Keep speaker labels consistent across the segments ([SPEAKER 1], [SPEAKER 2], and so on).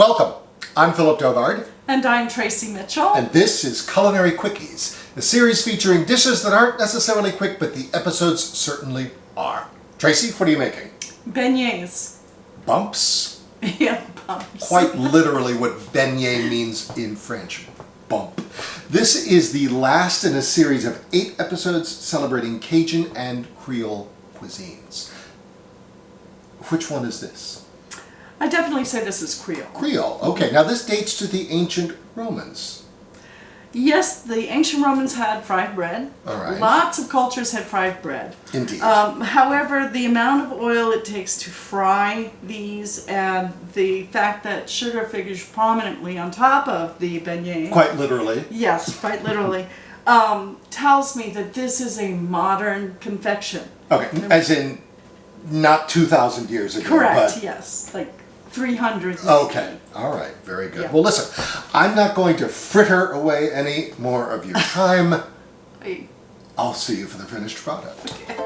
[SPEAKER 1] Welcome. I'm Philip Dogard.
[SPEAKER 2] And I'm Tracey Mitchell.
[SPEAKER 1] And this is Culinary Quickies, a series featuring dishes that aren't necessarily quick, but the episodes certainly are. Tracey, what are you making?
[SPEAKER 2] Beignets.
[SPEAKER 1] Bumps?
[SPEAKER 2] Yeah, bumps.
[SPEAKER 1] Quite literally what beignet means in French. Bump. This is the last in a series of 8 episodes celebrating Cajun and Creole cuisines. Which one is this?
[SPEAKER 2] I definitely say this is Creole.
[SPEAKER 1] Creole. Okay, now this dates to the ancient Romans.
[SPEAKER 2] Yes, the ancient Romans had fried bread.
[SPEAKER 1] All right.
[SPEAKER 2] Lots of cultures had fried bread.
[SPEAKER 1] Indeed.
[SPEAKER 2] However, the amount of oil it takes to fry these and the fact that sugar figures prominently on top of the beignet.
[SPEAKER 1] Quite literally.
[SPEAKER 2] Yes, quite literally. Tells me that this is a modern confection.
[SPEAKER 1] Okay, as in not 2,000 years ago.
[SPEAKER 2] Correct,
[SPEAKER 1] but...
[SPEAKER 2] yes. Like 300.
[SPEAKER 1] Okay, all right, very good.
[SPEAKER 2] Yeah.
[SPEAKER 1] Well, listen, I'm not going to fritter away any more of your time. I'll see you for the finished product.
[SPEAKER 2] Okay.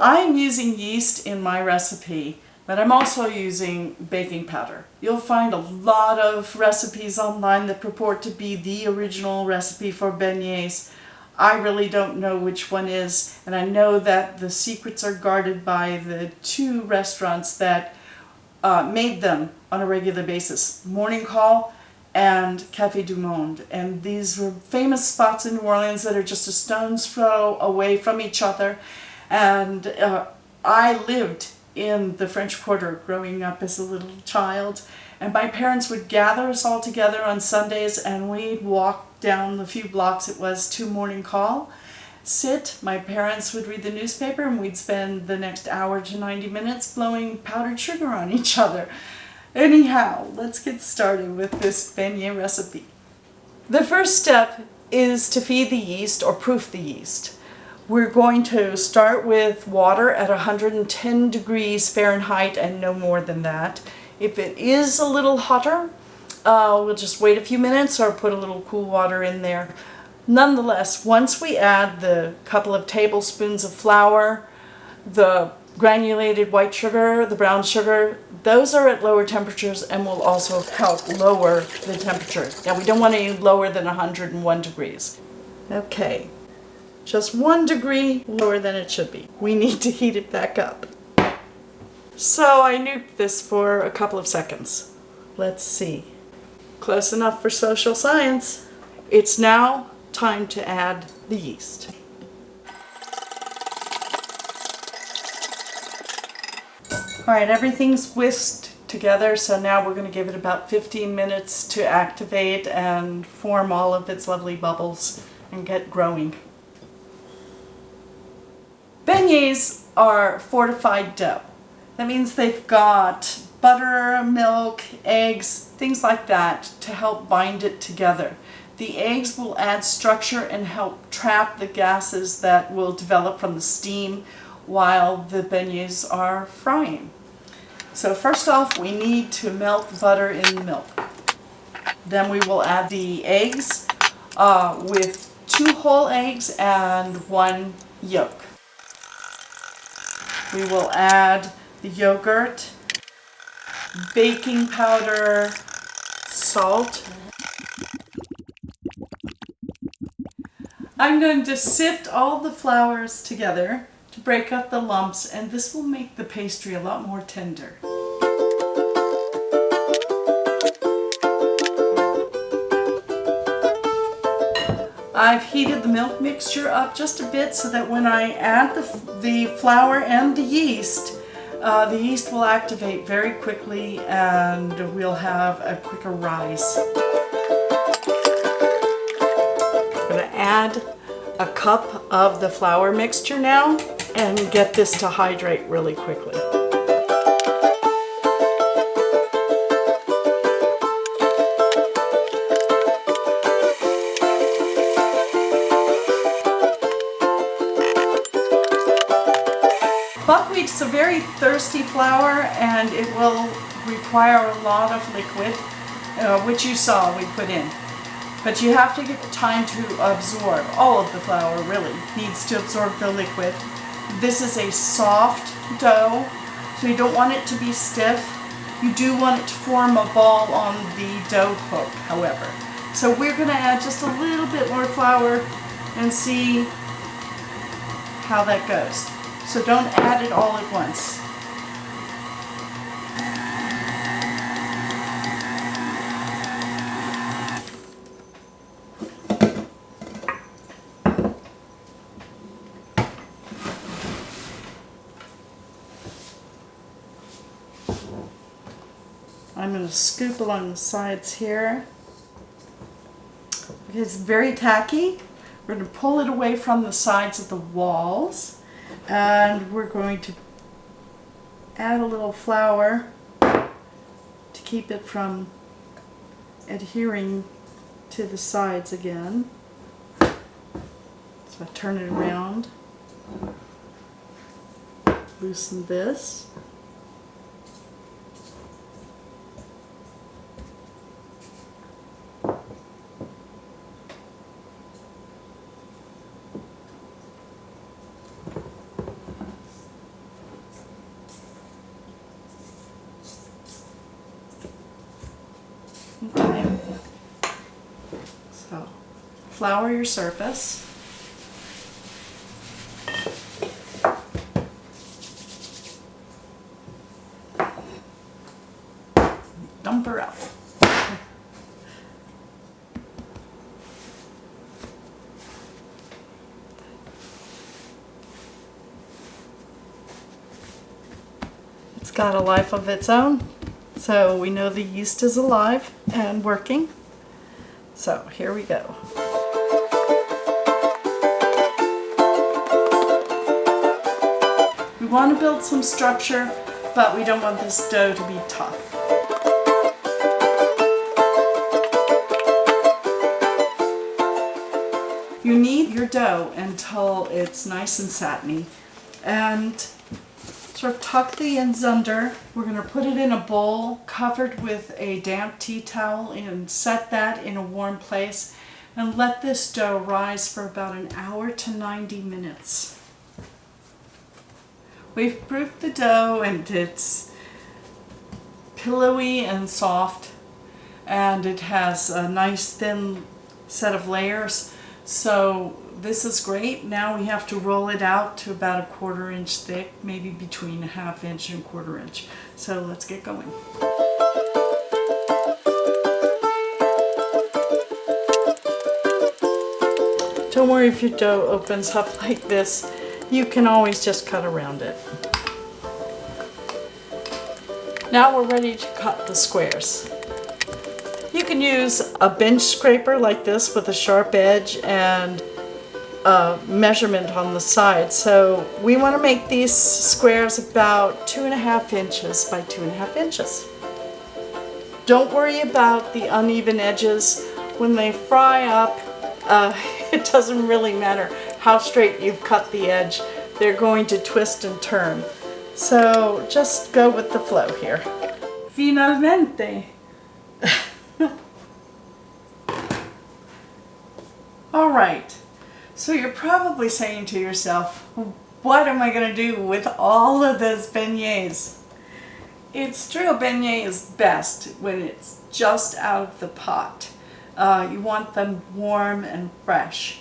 [SPEAKER 2] I'm using yeast in my recipe, but I'm also using baking powder. You'll find a lot of recipes online that purport to be the original recipe for beignets. I really don't know which one is, and I know that the secrets are guarded by the 2 restaurants that made them on a regular basis, Morning Call and Café du Monde. And these were famous spots in New Orleans that are just a stone's throw away from each other. And I lived in the French Quarter growing up as a little child, and my parents would gather us all together on Sundays and we'd walk down the few blocks it was to Morning Call, sit, my parents would read the newspaper, and we'd spend the next hour to 90 minutes blowing powdered sugar on each other. Anyhow, let's get started with this beignet recipe. The first step is to feed the yeast or proof the yeast. We're going to start with water at 110 degrees Fahrenheit and no more than that. If it is a little hotter, we'll just wait a few minutes or put a little cool water in there. Nonetheless, once we add the couple of tablespoons of flour, the granulated white sugar, the brown sugar, those are at lower temperatures and will also help lower the temperature. Now, we don't want any lower than 101 degrees. Okay, just 1 degree lower than it should be. We need to heat it back up. So I nuked this for a couple of seconds. Let's see. Close enough for social science. It's now time to add the yeast. Alright, everything's whisked together, so now we're going to give it about 15 minutes to activate and form all of its lovely bubbles and get growing. Beignets are fortified dough. That means they've got butter, milk, eggs, things like that to help bind it together. The eggs will add structure and help trap the gases that will develop from the steam while the beignets are frying. So first off, we need to melt butter in the milk. Then we will add the eggs with 2 whole eggs and 1 yolk. We will add the yogurt, baking powder, salt. I'm going to sift all the flours together to break up the lumps, and this will make the pastry a lot more tender. I've heated the milk mixture up just a bit so that when I add the flour and the yeast will activate very quickly and we'll have a quicker rise. I'm going to add a cup of the flour mixture now and get this to hydrate really quickly. Buckwheat's a very thirsty flour and it will require a lot of liquid, which you saw we put in. But you have to give it time to absorb. All of the flour really needs to absorb the liquid. This is a soft dough. So you don't want it to be stiff. You do want it to form a ball on the dough hook, however. So we're going to add just a little bit more flour and see how that goes. So don't add it all at once. I'm going to scoop along the sides here. It's very tacky. We're going to pull it away from the sides of the walls, and we're going to add a little flour to keep it from adhering to the sides again. So I turn it around, loosen this. Okay. So, flour your surface. Dump her out. It's got a life of its own. So we know the yeast is alive and working. So here we go. We want to build some structure, but we don't want this dough to be tough. You knead your dough until it's nice and satiny, and sort of tuck the ends under. We're going to put it in a bowl covered with a damp tea towel and set that in a warm place and let this dough rise for about an hour to 90 minutes. We've proofed the dough and it's pillowy and soft, and it has a nice thin set of layers. So this is great. Now we have to roll it out to about a 1/4 inch thick, maybe between a 1/2 inch and 1/4 inch. So let's get going. Don't worry if your dough opens up like this. You can always just cut around it. Now we're ready to cut the squares. You can use a bench scraper like this with a sharp edge and a measurement on the side. So we want to make these squares about 2.5 inches by 2.5 inches. Don't worry about the uneven edges. When they fry up, it doesn't really matter how straight you've cut the edge. They're going to twist and turn. So just go with the flow here. Finalmente. All right, so you're probably saying to yourself, what am I going to do with all of those beignets? It's true, a beignet is best when it's just out of the pot. You want them warm and fresh.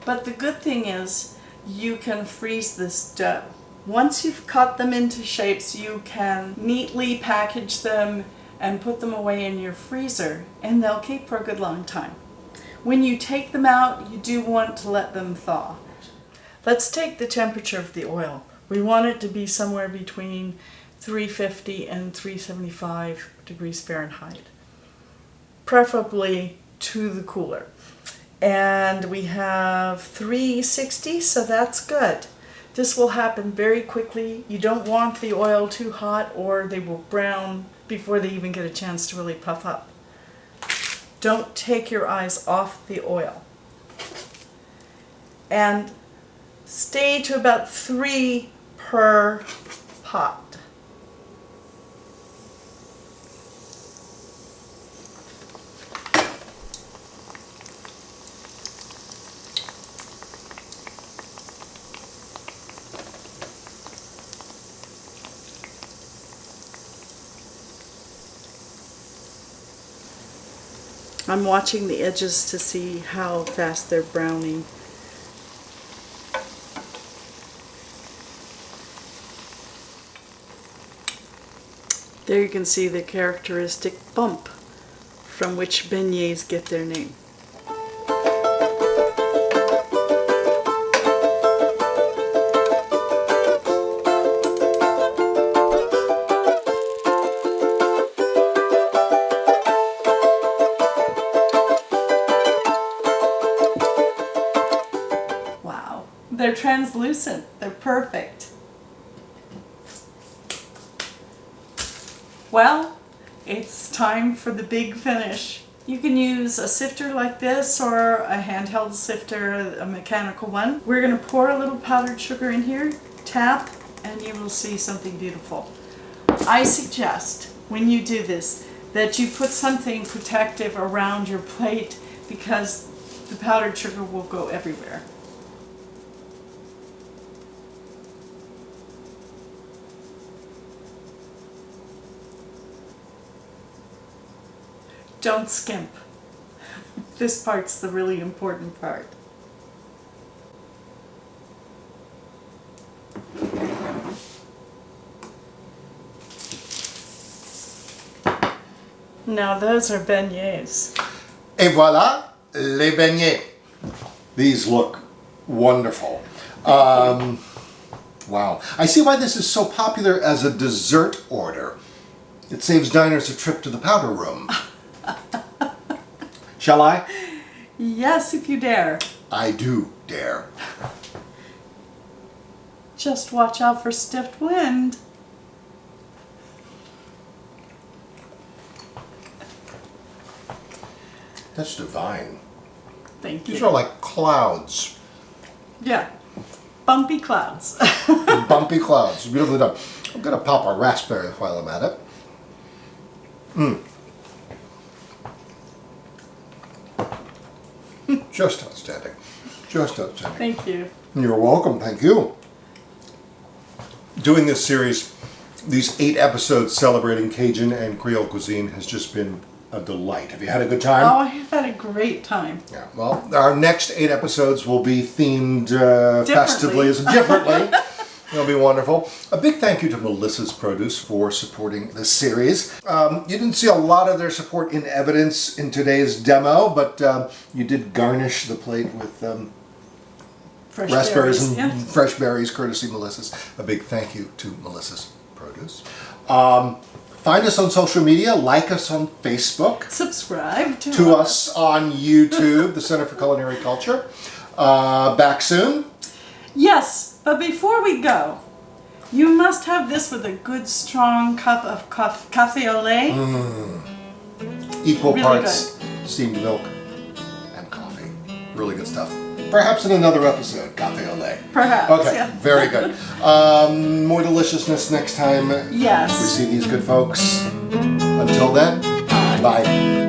[SPEAKER 2] But the good thing is you can freeze this dough. Once you've cut them into shapes, you can neatly package them and put them away in your freezer, and they'll keep for a good long time. When you take them out, you do want to let them thaw. Let's take the temperature of the oil. We want it to be somewhere between 350 and 375 degrees Fahrenheit, preferably to the cooler. And we have 360, so that's good. This will happen very quickly. You don't want the oil too hot or they will brown before they even get a chance to really puff up. Don't take your eyes off the oil. And stay to about 3 per pot. I'm watching the edges to see how fast they're browning. There you can see the characteristic bump from which beignets get their name. Wow, they're translucent. They're perfect. Well, it's time for the big finish. You can use a sifter like this or a handheld sifter, a mechanical one. We're going to pour a little powdered sugar in here, tap, and you will see something beautiful. I suggest when you do this that you put something protective around your plate because the powdered sugar will go everywhere. Don't skimp. This part's the really important part. Now those are beignets.
[SPEAKER 1] Et voilà, les beignets. These look wonderful. Wow. I see why this is so popular as a dessert order. It saves diners a trip to the powder room. Shall I?
[SPEAKER 2] Yes, if you dare.
[SPEAKER 1] I do dare.
[SPEAKER 2] Just watch out for stiff wind.
[SPEAKER 1] That's divine.
[SPEAKER 2] Thank you.
[SPEAKER 1] These are like clouds.
[SPEAKER 2] Yeah. Bumpy clouds.
[SPEAKER 1] Bumpy clouds. Beautifully done. I'm going to pop a raspberry while I'm at it. Just outstanding. Just outstanding.
[SPEAKER 2] Thank you.
[SPEAKER 1] You're welcome. Thank you. Doing this series, these 8 episodes celebrating Cajun and Creole cuisine has just been a delight. Have you had a good time?
[SPEAKER 2] Oh, I have had a great time.
[SPEAKER 1] Yeah. Well, our next 8 episodes will be themed festively as differently. It'll be wonderful. A big thank you to Melissa's Produce for supporting this series. You didn't see a lot of their support in evidence in today's demo, but you did garnish the plate with
[SPEAKER 2] Fresh
[SPEAKER 1] raspberries
[SPEAKER 2] berries,
[SPEAKER 1] and
[SPEAKER 2] yeah.
[SPEAKER 1] fresh berries, courtesy Melissa's. A big thank you to Melissa's Produce. Find us on social media, like us on Facebook,
[SPEAKER 2] Subscribe
[SPEAKER 1] to us on YouTube, the Center for Culinary Culture. Back soon.
[SPEAKER 2] Yes, but before we go, you must have this with a good strong cup of café au lait.
[SPEAKER 1] Equal
[SPEAKER 2] Really
[SPEAKER 1] parts steamed milk and coffee. Really good stuff. Perhaps in another episode, café au lait.
[SPEAKER 2] Perhaps.
[SPEAKER 1] Okay,
[SPEAKER 2] Yeah.
[SPEAKER 1] very good. More deliciousness next time
[SPEAKER 2] Yes.
[SPEAKER 1] we see these good folks. Until then, bye.